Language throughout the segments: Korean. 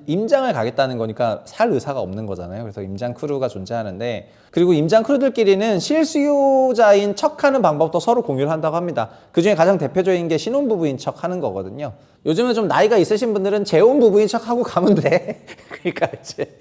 임장을 가겠다는 거니까 살 의사가 없는 거잖아요. 그래서 임장 크루가 존재하는데, 그리고 임장 크루들끼리는 실수요자인 척하는 방법도 서로 공유를 한다고 합니다. 그중에 가장 대표적인 게 신혼부부인 척 하는 거거든요. 요즘은 좀 나이가 있으신 분들은 재혼부부인 척 하고 가면 돼. 그러니까 이제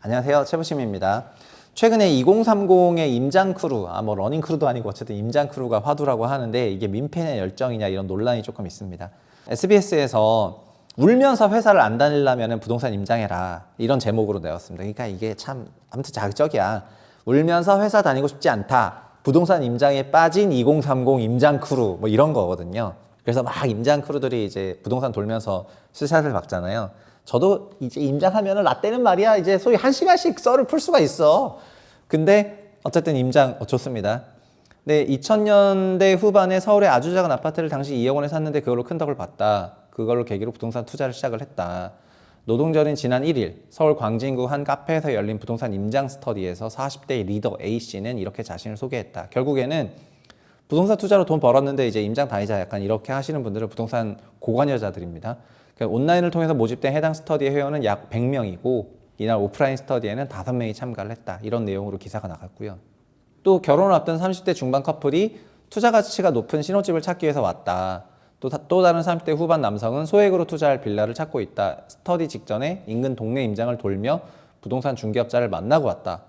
안녕하세요, 최부심입니다. 최근에 2030의 임장 크루, 뭐 러닝 크루도 아니고 어쨌든 임장 크루가 화두라고 하는데, 이게 민폐냐 열정이냐 이런 논란이 조금 있습니다. SBS에서 울면서 회사를 안 다니려면 부동산 임장해라, 이런 제목으로 내었습니다. 그러니까 이게 참 아무튼 자극적이야. 울면서 회사 다니고 싶지 않다, 부동산 임장에 빠진 2030 임장 크루, 뭐 이런 거거든요. 그래서 막 임장 크루들이 이제 부동산 돌면서 스샷을 박잖아요. 저도 이제 임장하면 라떼는 말이야, 이제 소위 1시간씩 썰을 풀 수가 있어. 근데 어쨌든 임장 좋습니다. 네, 2000년대 후반에 서울의 아주 작은 아파트를 당시 2억 원에 샀는데 그걸로 큰 덕을 봤다. 그걸로 계기로 부동산 투자를 시작을 했다. 노동절인 지난 1일 서울 광진구 한 카페에서 열린 부동산 임장 스터디에서 40대 리더 A씨는 이렇게 자신을 소개했다. 결국에는 부동산 투자로 돈 벌었는데 이제 임장 다니자, 약간 이렇게 하시는 분들은 부동산 고관여자들입니다. 그러니까 온라인을 통해서 모집된 해당 스터디의 회원은 약 100명이고 이날 오프라인 스터디에는 5명이 참가를 했다. 이런 내용으로 기사가 나갔고요. 또 결혼을 앞둔 30대 중반 커플이 투자 가치가 높은 신혼집을 찾기 위해서 왔다. 또 다른 30대 후반 남성은 소액으로 투자할 빌라를 찾고 있다. 스터디 직전에 인근 동네 임장을 돌며 부동산 중개업자를 만나고 왔다.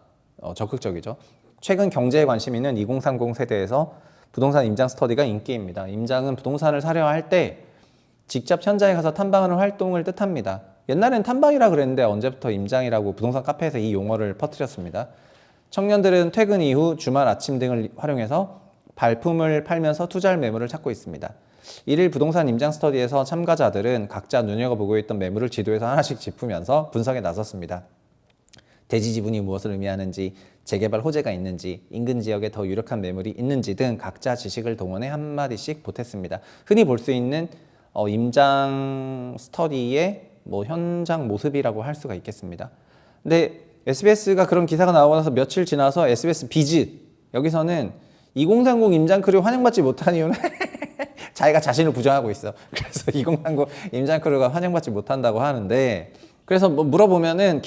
적극적이죠. 최근 경제에 관심 있는 2030 세대에서 부동산 임장 스터디가 인기입니다. 임장은 부동산을 사려 할 때 직접 현장에 가서 탐방하는 활동을 뜻합니다. 옛날엔 탐방이라 그랬는데 언제부터 임장이라고 부동산 카페에서 이 용어를 퍼뜨렸습니다. 청년들은 퇴근 이후 주말 아침 등을 활용해서 발품을 팔면서 투자할 매물을 찾고 있습니다. 1일 부동산 임장 스터디에서 참가자들은 각자 눈여겨보고 있던 매물을 지도에서 하나씩 짚으면서 분석에 나섰습니다. 대지 지분이 무엇을 의미하는지, 재개발 호재가 있는지, 인근 지역에 더 유력한 매물이 있는지 등 각자 지식을 동원해 한마디씩 보탰습니다. 흔히 볼 수 있는 임장 스터디의 현장 모습이라고 할 수가 있겠습니다. 근데 SBS가 그런 기사가 나오고 나서 며칠 지나서 SBS 비즈, 여기서는 2030 임장 크루 환영받지 못한 이유는 자기가 자신을 부정하고 있어. 그래서 2030 임장 크루가 환영받지 못한다고 하는데, 그래서 물어보면은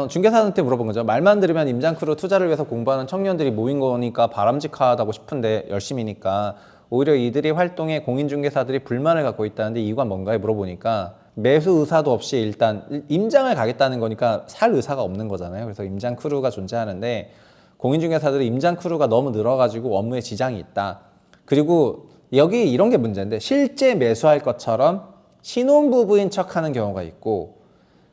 중개사한테 물어본 거죠. 말만 들으면 임장 크루 투자를 위해서 공부하는 청년들이 모인 거니까 바람직하다고 싶은데, 열심이니까 오히려 이들의 활동에 공인중개사들이 불만을 갖고 있다는데 이유가 뭔가에 물어보니까 매수 의사도 없이 일단 임장을 가겠다는 거니까 살 의사가 없는 거잖아요. 그래서 임장 크루가 존재하는데, 공인중개사들이 임장 크루가 너무 늘어가지고 업무에 지장이 있다. 그리고 여기 이런 게 문제인데, 실제 매수할 것처럼 신혼부부인 척하는 경우가 있고,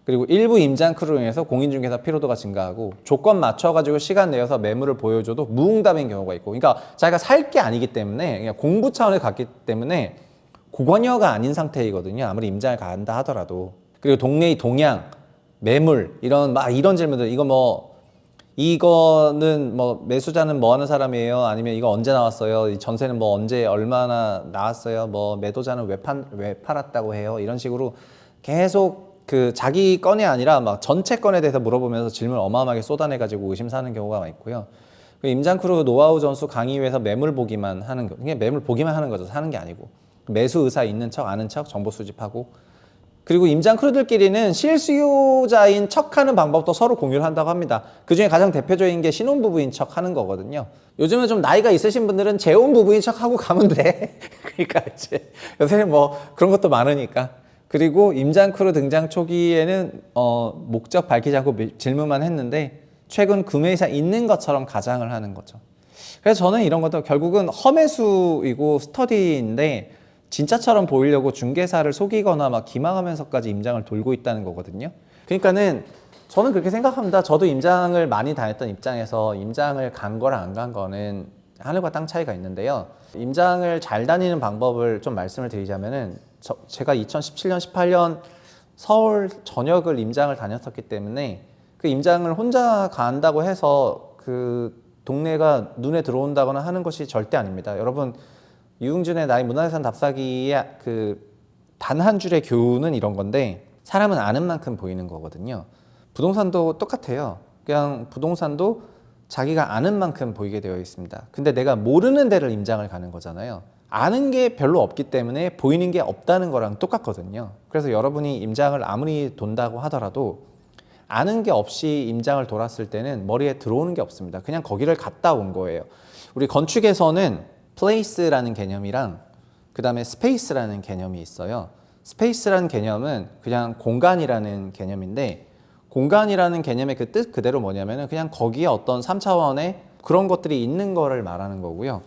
그리고 일부 임장 크루로 인해서 공인중개사 피로도가 증가하고, 조건 맞춰가지고 시간 내어서 매물을 보여줘도 무응답인 경우가 있고, 그러니까 자기가 살 게 아니기 때문에 그냥 공부 차원에 갔기 때문에 고관여가 아닌 상태이거든요. 아무리 임장을 간다 하더라도. 그리고 동네의 동향, 매물, 이런 질문들, 이거는 매수자는 뭐 하는 사람이에요? 아니면 이거 언제 나왔어요? 이 전세는 언제 얼마나 나왔어요? 매도자는 왜 팔았다고 해요? 이런 식으로 계속 자기 건이 아니라 전체 건에 대해서 물어보면서 질문을 어마어마하게 쏟아내가지고 의심사는 경우가 많고요. 임장 크루 노하우 전수 강의 위해서 매물 보기만 하는 거, 그냥 매물 보기만 하는 거죠. 사는 게 아니고. 매수 의사 있는 척, 아는 척, 정보 수집하고. 그리고 임장 크루들끼리는 실수요자인 척하는 방법도 서로 공유를 한다고 합니다. 그중에 가장 대표적인 게 신혼부부인 척 하는 거거든요. 요즘은 좀 나이가 있으신 분들은 재혼부부인 척 하고 가면 돼. 그러니까 이제 요새는 그런 것도 많으니까. 그리고 임장 크루 등장 초기에는 목적 밝히지 않고 질문만 했는데, 최근 구매의사 있는 것처럼 가장을 하는 거죠. 그래서 저는 이런 것도 결국은 험해수이고 스터디인데, 진짜처럼 보이려고 중개사를 속이거나 기망하면서까지 임장을 돌고 있다는 거거든요. 그러니까는 저는 그렇게 생각합니다. 저도 임장을 많이 다녔던 입장에서 임장을 간 거랑 안 간 거는 하늘과 땅 차이가 있는데요. 임장을 잘 다니는 방법을 좀 말씀을 드리자면은, 제가 2017년, 18년 서울 전역을 임장을 다녔었기 때문에 그 임장을 혼자 간다고 해서 그 동네가 눈에 들어온다거나 하는 것이 절대 아닙니다. 여러분, 유흥준의 나의 문화유산 답사기의 단 한 줄의 교훈은 이런 건데, 사람은 아는 만큼 보이는 거거든요. 부동산도 똑같아요. 그냥 부동산도 자기가 아는 만큼 보이게 되어 있습니다. 근데 내가 모르는 데를 임장을 가는 거잖아요. 아는 게 별로 없기 때문에 보이는 게 없다는 거랑 똑같거든요. 그래서 여러분이 임장을 아무리 돈다고 하더라도 아는 게 없이 임장을 돌았을 때는 머리에 들어오는 게 없습니다. 그냥 거기를 갔다 온 거예요. 우리 건축에서는 place라는 개념이랑 그 다음에 space라는 개념이 있어요. space라는 개념은 그냥 공간이라는 개념인데, 공간이라는 개념의 그 뜻 그대로 뭐냐면은 그냥 거기에 어떤 3차원의 그런 것들이 있는 거를 말하는 거고요.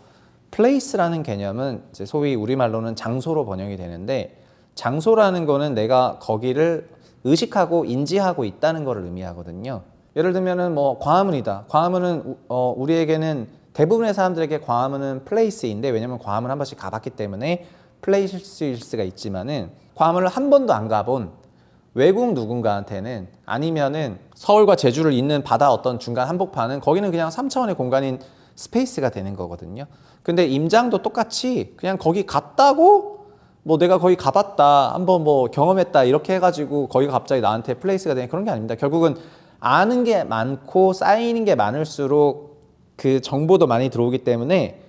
place라는 개념은 이제 소위 우리말로는 장소로 번역이 되는데, 장소라는 거는 내가 거기를 의식하고 인지하고 있다는 것을 의미하거든요. 예를 들면은 뭐 광화문이다. 광화문은 우리에게는 대부분의 사람들에게 광화문은 플레이스인데, 왜냐면 광화문 한 번씩 가봤기 때문에 플레이스일 수가 있지만은 광화문을 한 번도 안 가본 외국 누군가한테는, 아니면은 서울과 제주를 잇는 바다 어떤 중간 한복판은 거기는 그냥 3차원의 공간인 스페이스가 되는 거거든요. 근데 임장도 똑같이 그냥 거기 갔다고 뭐 내가 거기 가봤다, 한번 뭐 경험했다 이렇게 해가지고 거기가 갑자기 나한테 플레이스가 되는 그런 게 아닙니다. 결국은 아는 게 많고 쌓이는 게 많을수록 그 정보도 많이 들어오기 때문에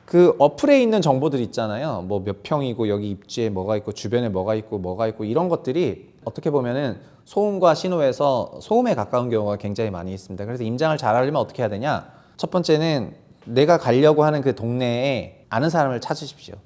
그 어플에 있는 정보들 있잖아요. 뭐 몇 평이고 여기 입지에 뭐가 있고 주변에 뭐가 있고 이런 것들이 어떻게 보면은 소음과 신호에서 소음에 가까운 경우가 굉장히 많이 있습니다. 그래서 임장을 잘 하려면 어떻게 해야 되냐? 첫 번째는 내가 가려고 하는 그 동네에 아는 사람을 찾으십시오.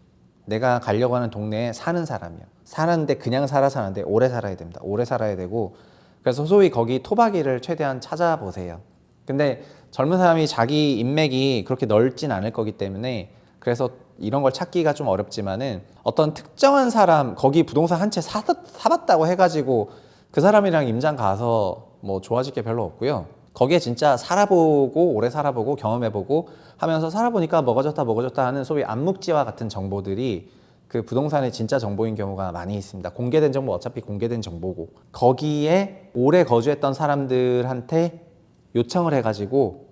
내가 가려고 하는 동네에 사는 사람이요. 사는데 그냥 살아서 하는데 오래 살아야 됩니다. 오래 살아야 되고, 그래서 소위 거기 토박이를 최대한 찾아보세요. 근데 젊은 사람이 자기 인맥이 그렇게 넓진 않을 거기 때문에 그래서 이런 걸 찾기가 좀 어렵지만은 어떤 특정한 사람, 거기 부동산 한 채 사봤다고 해가지고 그 사람이랑 임장 가서 뭐 좋아질 게 별로 없고요. 거기에 진짜 살아보고 오래 살아보고 경험해보고 하면서 살아보니까 먹어졌다 하는 소위 암묵지와 같은 정보들이 그 부동산의 진짜 정보인 경우가 많이 있습니다. 공개된 정보 어차피 공개된 정보고, 거기에 오래 거주했던 사람들한테 요청을 해가지고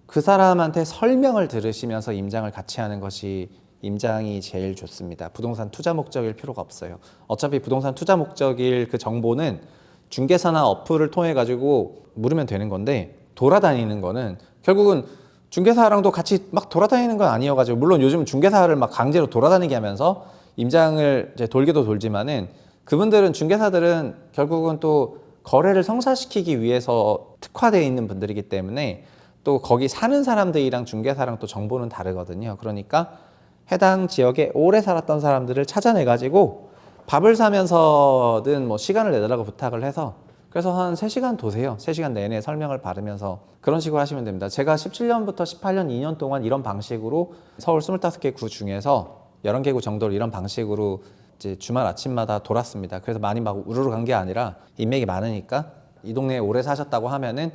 그 사람한테 설명을 들으시면서 임장을 같이 하는 것이 임장이 제일 좋습니다. 부동산 투자 목적일 필요가 없어요. 어차피 부동산 투자 목적일 그 정보는 중개사나 어플을 통해 가지고 물으면 되는 건데, 돌아다니는 거는 결국은 중개사랑도 같이 막 돌아다니는 건 아니어가지고, 물론 요즘 중개사를 막 강제로 돌아다니게 하면서 임장을 이제 돌기도 돌지만은 그분들은, 중개사들은 결국은 또 거래를 성사시키기 위해서 특화되어 있는 분들이기 때문에 또 거기 사는 사람들이랑 중개사랑 또 정보는 다르거든요. 그러니까 해당 지역에 오래 살았던 사람들을 찾아내 가지고 밥을 사면서든 뭐 시간을 내달라고 부탁을 해서, 그래서 한 3시간 도세요. 3시간 내내 설명을 받으면서 그런 식으로 하시면 됩니다. 제가 17년부터 18년 2년 동안 이런 방식으로 서울 25개 구 중에서 11개 구 정도를 이런 방식으로 이제 주말 아침마다 돌았습니다. 그래서 많이 막 우르르 간 게 아니라 인맥이 많으니까 이 동네에 오래 사셨다고 하면은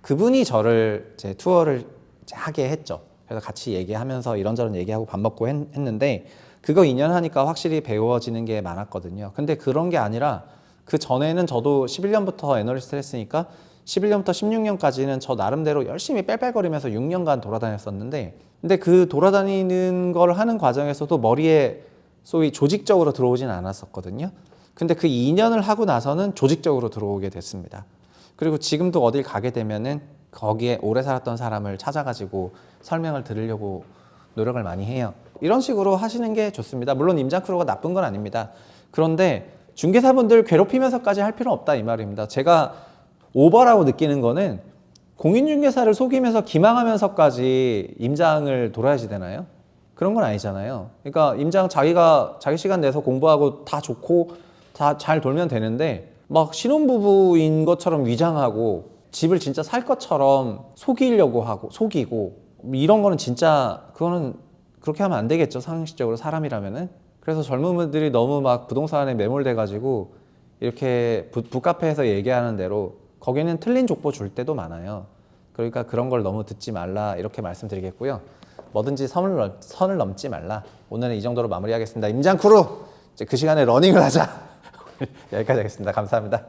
그분이 저를 이제 투어를 이제 하게 했죠. 그래서 같이 얘기하면서 이런저런 얘기하고 밥 먹고 했는데, 그거 2년 하니까 확실히 배워지는 게 많았거든요. 근데 그런 게 아니라 그 전에는 저도 11년부터 애널리스트를 했으니까 11년부터 16년까지는 저 나름대로 열심히 뺄뺄거리면서 6년간 돌아다녔었는데, 근데 그 돌아다니는 걸 하는 과정에서도 머리에 소위 조직적으로 들어오진 않았었거든요. 근데 그 2년을 하고 나서는 조직적으로 들어오게 됐습니다. 그리고 지금도 어딜 가게 되면은 거기에 오래 살았던 사람을 찾아가지고 설명을 들으려고 노력을 많이 해요. 이런 식으로 하시는 게 좋습니다. 물론 임장크루가 나쁜 건 아닙니다. 그런데 중개사분들 괴롭히면서까지 할 필요는 없다 이 말입니다. 제가 오버라고 느끼는 거는, 공인중개사를 속이면서 기망하면서까지 임장을 돌아야지 되나요? 그런 건 아니잖아요. 그러니까 임장 자기가 자기 시간 내서 공부하고 다 좋고 다 잘 돌면 되는데, 막 신혼부부인 것처럼 위장하고 집을 진짜 살 것처럼 속이려고 하고 속이고 이런 거는 진짜, 그거는 그렇게 하면 안 되겠죠, 상식적으로 사람이라면은. 그래서 젊은 분들이 너무 막 부동산에 매몰돼 가지고 이렇게 북카페에서 얘기하는 대로 거기는 틀린 족보 줄 때도 많아요. 그러니까 그런 걸 너무 듣지 말라 이렇게 말씀드리겠고요. 뭐든지 선을 넘지 말라. 오늘은 이 정도로 마무리하겠습니다. 임장크루 이제 그 시간에 러닝을 하자. 여기까지 하겠습니다. 감사합니다.